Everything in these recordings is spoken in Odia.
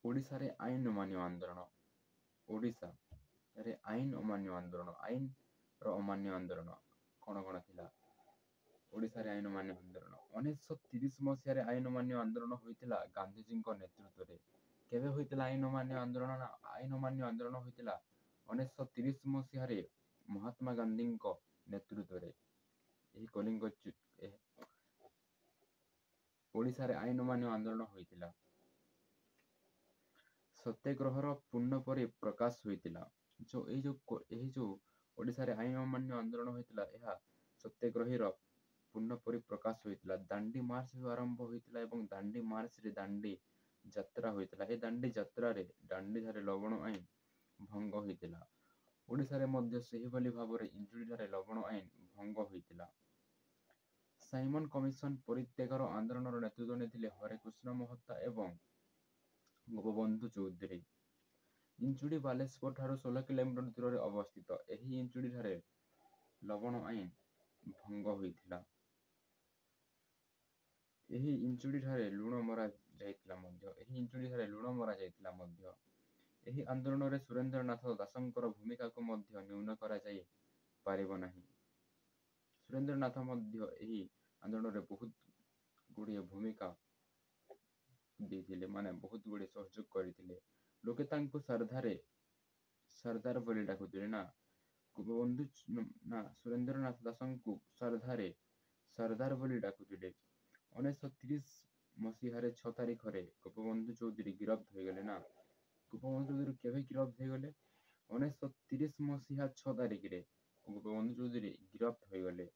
ଓଡ଼ିଶାରେ ଆଇନ ଅମାନ୍ୟ ଆନ୍ଦୋଳନ। ଓଡ଼ିଶାରେ ଆଇନ ଅମାନ୍ୟ ଆନ୍ଦୋଳନ। ଆଇନର ଅମାନ୍ୟ ଆନ୍ଦୋଳନ କ'ଣ କ'ଣ ଥିଲା? ଓଡ଼ିଶାରେ ଆଇନ ଅମାନ୍ୟ ଆନ୍ଦୋଳନ 1930 ମସିହାରେ ଆଇନ ଅମାନ୍ୟ ଆନ୍ଦୋଳନ ହୋଇଥିଲା ଗାନ୍ଧିଜୀଙ୍କ ନେତୃତ୍ୱରେ। କେବେ ହୋଇଥିଲା ଆଇନ ଅମାନ୍ୟ ଆନ୍ଦୋଳନ? ଆଇନ ଅମାନ୍ୟ ଆନ୍ଦୋଳନ ହୋଇଥିଲା 1930 ମସିହାରେ ମହାତ୍ମା ଗାନ୍ଧୀଙ୍କ ନେତୃତ୍ୱରେ। ଏହି କଳିଙ୍ଗ ଓଡ଼ିଶାରେ ଆଇନ ଅମାନ୍ୟ ଆନ୍ଦୋଳନ ହୋଇଥିଲା। ସତ୍ୟାଗ୍ରହର ପୂର୍ଣ୍ଣ ପରି ପ୍ରକାଶ ହୋଇଥିଲା। ଏହି ଯୋଉ ଓଡ଼ିଶାରେ ଆଇନ ଅମାନ୍ୟ ଆନ୍ଦୋଳନ ହୋଇଥିଲା, ଏହା ସତ୍ୟାଗ୍ରହୀର ପୂର୍ଣ୍ଣ ପରି ପ୍ରକାଶ ହୋଇଥିଲା। ଦାଣ୍ଡି ମାର୍ଚ୍ଚରୁ ଆରମ୍ଭ ହୋଇଥିଲା ଏବଂ ଦାଣ୍ଡି ମାର୍ଚ୍ଚରେ ଦାଣ୍ଡି ଯାତ୍ରା ହୋଇଥିଲା। ଏ ଦାଣ୍ଡି ଯାତ୍ରାରେ ଦାଣ୍ଡିଠାରେ ଲବଣ ଆଇନ ଭଙ୍ଗ ହୋଇଥିଲା। ଓଡ଼ିଶାରେ ମଧ୍ୟ ସେହିଭଳି ଭାବରେ ଇଞ୍ଚୁଡ଼ିଠାରେ ଲବଣ ଆଇନ ଭଙ୍ଗ ହୋଇଥିଲା। ସାଇମନ କମିଶନ ପରିତ୍ୟାଗର ଆନ୍ଦୋଳନର ନେତୃତ୍ୱ ନେଇଥିଲେ ହରେକୃଷ୍ଣ ମହତା ଏବଂ ଗୋପବନ୍ଧୁ ଚୌଧୁରୀ। ଇଞ୍ଚୁଡ଼ି ବାଲେଶ୍ୱର ଠାରୁ 16 କିଲୋମିଟର ଦୂରରେ ଅବସ୍ଥିତ। ଏହି ଇଞ୍ଚୁଡ଼ିଠାରେ ଲବଣ ଆଇନ ଭଙ୍ଗ ହୋଇଥିଲା। ଏହି ଇଞ୍ଚୁଡ଼ିଠାରେ ଲୁଣ ମରା ଯାଇଥିଲା ମଧ୍ୟ। ଏହି ଆନ୍ଦୋଳନରେ ସୁରେନ୍ଦ୍ରନାଥ ଦାସଙ୍କର ଭୂମିକାକୁ ମଧ୍ୟ ନ୍ୟୁନ କରାଯାଇ ପାରିବ ନାହିଁ। ସୁରେନ୍ଦ୍ରନାଥ ମଧ୍ୟ ଏହି ଆନ୍ଦୋଳନରେ ବହୁତ ଗୁଡ଼ିଏ ଭୂମିକା ଦେଇଥିଲେ, ବହୁତ ଗୁଡ଼ିଏ ସହଯୋଗ କରିଥିଲେ। ଲୋକେ ତାଙ୍କୁ ସର୍ଦ୍ଦାର ବୋଲି ଡାକୁଥିଲେ ନା। ଗୋପବନ୍ଧୁ ସୁରେନ୍ଦ୍ରନାଥ ଦାସଙ୍କୁ ସର୍ଦ୍ଦାର ବୋଲି ଡାକୁଥିଲେ। 1930 ମସିହାରେ 6 ତାରିଖରେ ଗୋପବନ୍ଧୁ ଚୌଧୁରୀ ଗିରଫ ହୋଇଗଲେ ନା। ଗୋପବନ୍ଧୁ ଚୌଧୁରୀ କେବେ ଗିରଫ ହୋଇଗଲେ? 1930 ମସିହା 6 ତାରିଖରେ ଗୋପବନ୍ଧୁ ଚୌଧୁରୀ ଗିରଫ ହୋଇଗଲେ।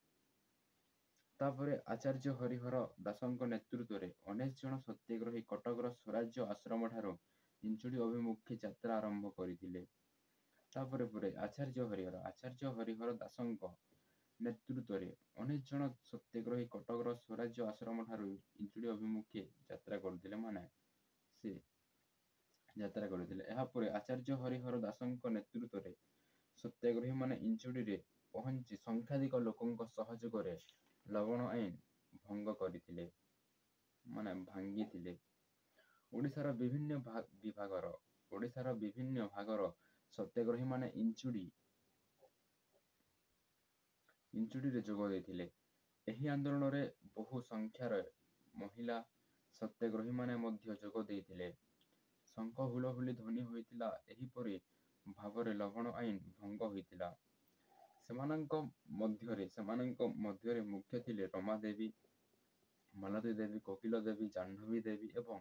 ତାପରେ ଆଚାର୍ଯ୍ୟ ହରିହର ଦାସଙ୍କ ନେତୃତ୍ୱରେ 19 ଜଣ ସତ୍ୟାଗ୍ରହୀ କଟକର ସ୍ୱରାଜ୍ୟ ଆଶ୍ରମଠାରୁ ଇଞ୍ଚୁଡ଼ି ଅଭିମୁଖେ ଯାତ୍ରା ଆରମ୍ଭ କରିଥିଲେ। ତାପରେ ଆଚାର୍ଯ୍ୟ ହରିହର ଦାସଙ୍କ ନେତୃତ୍ୱରେ 19 ଜଣ ସତ୍ୟାଗ୍ରହୀ କଟକର ସ୍ୱରାଜ୍ୟ ଆଶ୍ରମଠାରୁ ଇଞ୍ଚୁଡ଼ି ଅଭିମୁଖେ ଯାତ୍ରା କରିଥିଲେ। ଏହାପରେ ଆଚାର୍ଯ୍ୟ ହରିହର ଦାସଙ୍କ ନେତୃତ୍ୱରେ ସତ୍ୟାଗ୍ରହୀମାନେ ଇଞ୍ଚୁଡ଼ିରେ ପହଞ୍ଚି ସଂଖ୍ୟାଧିକ ଲୋକଙ୍କ ସହଯୋଗରେ ଲବଣ ଆଇନ ଭାଙ୍ଗିଥିଲେ। ଓଡ଼ିଶାର ବିଭିନ୍ନ ଭାଗର ସତ୍ୟାଗ୍ରହୀମାନେ ଇଞ୍ଚୁଡ଼ିରେ ଯୋଗ ଦେଇଥିଲେ। ଏହି ଆନ୍ଦୋଳନରେ ବହୁ ସଂଖ୍ୟାରେ ମହିଳା ସତ୍ୟାଗ୍ରହୀମାନେ ମଧ୍ୟ ଯୋଗ ଦେଇଥିଲେ। ଶଙ୍ଖ ହୁଳହୁଳି ଧ୍ୱନି ହୋଇଥିଲା। ଏହିପରି ଭାବରେ ଲବଣ ଆଇନ ଭଙ୍ଗ ହୋଇଥିଲା। ସେମାନଙ୍କ ମଧ୍ୟରେ ମୁଖ୍ୟ ଥିଲେ ରମାଦେବୀ, ମାଳତୀ ଦେବୀ, କୋକିଲ ଦେବୀ, ଜାହ୍ନବୀ ଦେବୀ ଏବଂ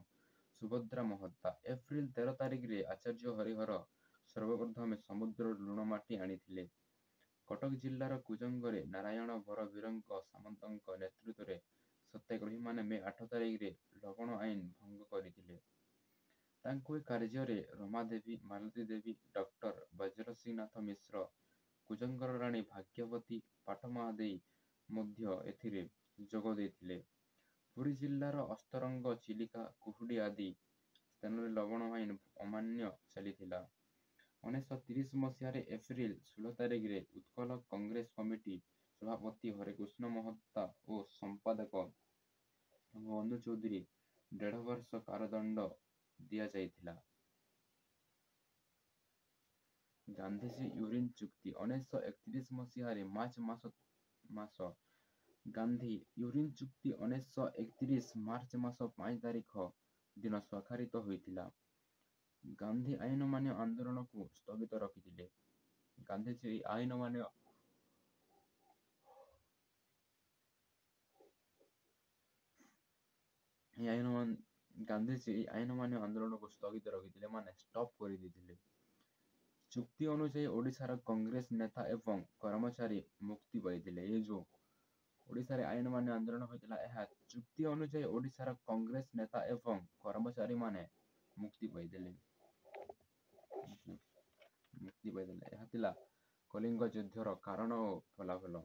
ସୁଭଦ୍ରା ମହତା। ଏପ୍ରିଲ 13 ତାରିଖରେ ଆଚାର୍ଯ୍ୟ ହରିହର ସର୍ବପ୍ରଥମେ ସମୁଦ୍ରରୁ ଲୁଣ ମାଟି ଆଣିଥିଲେ। କଟକ ଜିଲ୍ଲାର କୁଜଙ୍ଗରେ ନାରାୟଣ ବରବୀରଙ୍କ ସାମନ୍ତଙ୍କ ନେତୃତ୍ୱରେ ସତ୍ୟାଗ୍ରହୀମାନେ ମେ 8 ତାରିଖରେ ଲବଣ ଆଇନ ଭଙ୍ଗ କରିଥିଲେ। ତାଙ୍କୁ ଏ କାର୍ଯ୍ୟରେ ରମାଦେବୀ, ମାଳତୀ ଦେବୀ, ଡକ୍ଟର ବଜ୍ରସିଂହନାଥ ମିଶ୍ର, କୁଜଙ୍ଗର ରାଣୀ ଭାଗ୍ୟବତୀ, ପାଟମାଦେଇ ମଧ୍ୟ ଏଥିରେ ଯୋଗ ଦେଇଥିଲେ। ପୁରୀ ଜିଲ୍ଲାର ଅସ୍ତରଙ୍ଗ, ଚିଲିକା, କୁହୁଡ଼ି ଆଦି ସ୍ଥାନରେ ଲବଣ ଆଇନ ଅମାନ୍ୟ ଚାଲିଥିଲା। 1930 ମସିହାରେ ଏପ୍ରିଲ 16 ତାରିଖରେ ଉତ୍କଳ କଂଗ୍ରେସ କମିଟି ସଭାପତି ହରେକୃଷ୍ଣ ମହତା ଓ ସମ୍ପାଦକ ଗୋପବନ୍ଧୁ ଚୌଧୁରୀ 1.5 ବର୍ଷ କାରାଦଣ୍ଡ ଦିଆଯାଇଥିଲା। ଗାନ୍ଧିଜୀ ୟୁରିନ୍ ଚୁକ୍ତି 1931 ମସିହାରେ ମାର୍ଚ୍ଚ ମାସ ଗାନ୍ଧୀ ୟୁରିନ୍ ଚୁକ୍ତି 1931 ମାର୍ଚ୍ଚ ମାସ 5 ତାରିଖ ଦିନ ସ୍ୱାକ୍ଷରିତ ହୋଇଥିଲା। ଗାନ୍ଧୀ ଆଇନ ଅମାନ୍ୟ ଆନ୍ଦୋଳନକୁ ସ୍ଥଗିତ ରଖିଥିଲେ। ଗାନ୍ଧିଜୀ ଏହି ଆଇନ ଅମାନ୍ୟ ଆନ୍ଦୋଳନକୁ ସ୍ଥଗିତ ରଖିଥିଲେ, ଷ୍ଟପ୍ କରିଦେଇଥିଲେ। ଚୁକ୍ତି ଅନୁଯାୟୀ ଓଡ଼ିଶାର କଂଗ୍ରେସ ନେତା ଏବଂ କର୍ମଚାରୀ ମୁକ୍ତି ପାଇଥିଲେ। ଏ ଯୋଉ ଓଡ଼ିଶାରେ ଆଇନ ଅମାନ୍ୟ ଆନ୍ଦୋଳନ ହୋଇଥିଲା, ଏହା ଚୁକ୍ତି ଅନୁଯାୟୀ ଓଡ଼ିଶାର କଂଗ୍ରେସ ନେତା ଏବଂ କର୍ମଚାରୀମାନେ ମୁକ୍ତି ପାଇଥିଲେ। ଏହା ଥିଲା କଳିଙ୍ଗ ଯୁଦ୍ଧର କାରଣ ଓ ଫଳାଫଳ।